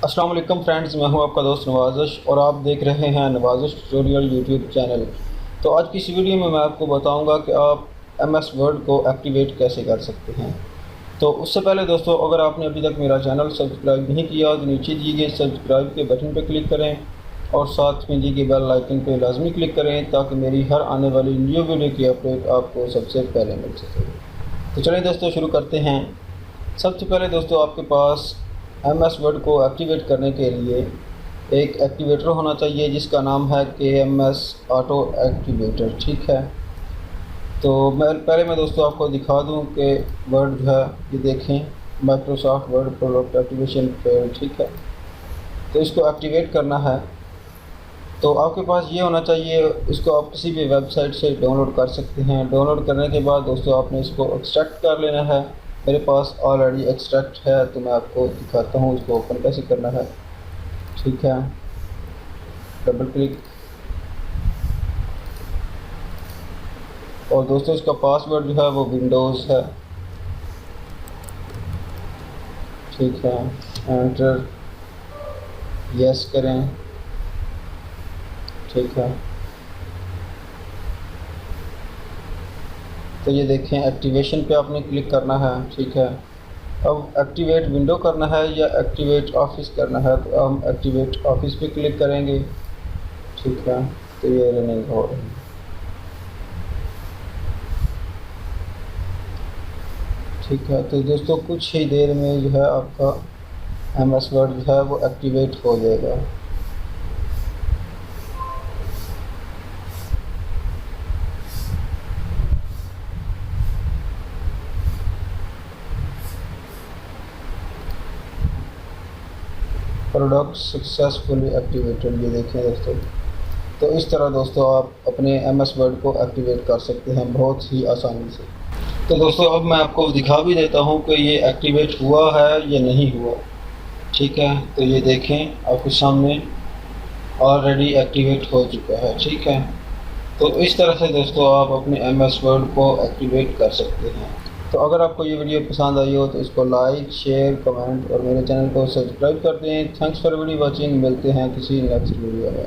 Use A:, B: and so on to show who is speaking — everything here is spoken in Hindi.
A: अस्सलाम वालेकुम फ्रेंड्स, मैं हूं आपका दोस्त नवाजिश और आप देख रहे हैं नवाजिश ट्यूटोरियल यूट्यूब चैनल। तो आज की इस वीडियो में मैं आपको बताऊंगा कि आप एमएस वर्ड को एक्टिवेट कैसे कर सकते हैं। तो उससे पहले दोस्तों, अगर आपने अभी तक मेरा चैनल सब्सक्राइब नहीं किया तो नीचे दिए गए सब्सक्राइब के बटन पर क्लिक करें और साथ में दिए गए बेल आइकन पर लाजमी क्लिक करें ताकि मेरी हर आने वाली न्यू वीडियो की अपडेट आपको सबसे पहले मिल सके। तो चलिए दोस्तों शुरू करते हैं। सबसे पहले दोस्तों, आपके पास एमएस वर्ड को एक्टिवेट करने के लिए एक एक्टिवेटर होना चाहिए जिसका नाम है KMS ऑटो एक्टिवेटर। ठीक है, तो मैं दोस्तों आपको दिखा दूं कि वर्ड जो है ये देखें, माइक्रोसॉफ्ट वर्ड प्रोडक्ट एक्टिवेशन पर। ठीक है, तो इसको एक्टिवेट करना है तो आपके पास ये होना चाहिए। इसको आप किसी भी वेबसाइट से डाउनलोड कर सकते हैं। डाउनलोड करने के बाद दोस्तों आपने इसको एक्सट्रैक्ट कर लेना है। मेरे पास ऑलरेडी एक्सट्रैक्ट है तो मैं आपको दिखाता हूँ इसको ओपन कैसे करना है। ठीक है, डबल क्लिक और दोस्तों इसका पासवर्ड जो है वो विंडोज़ है। ठीक है, एंटर यस करें। ठीक है, तो ये देखें एक्टिवेशन पे आपने क्लिक करना है। ठीक है, अब एक्टिवेट विंडो करना है या एक्टिवेट ऑफिस करना है, तो हम एक्टिवेट ऑफिस पे क्लिक करेंगे। ठीक है, तो ये रनिंग हो रही है। ठीक है, तो दोस्तों कुछ ही देर में जो है आपका एमएस वर्ड जो है वो एक्टिवेट हो जाएगा। प्रोडक्ट सक्सेसफुली एक्टिवेटेड, ये देखें दोस्तों। तो इस तरह दोस्तों आप अपने एमएस वर्ड को एक्टिवेट कर सकते हैं बहुत ही आसानी से। तो दोस्तों अब मैं आपको दिखा भी देता हूँ कि ये एक्टिवेट हुआ है या नहीं हुआ। ठीक है, तो ये देखें आपके सामने ऑलरेडी एक्टिवेट हो चुका है। ठीक है, तो इस तरह से दोस्तों आप अपने एमएस वर्ड को एक्टिवेट कर सकते हैं। तो अगर आपको ये वीडियो पसंद आई हो तो इसको लाइक, शेयर, कमेंट और मेरे चैनल को सब्सक्राइब कर दें। Thanks for video watching. मिलते हैं किसी नेक्स्ट वीडियो में।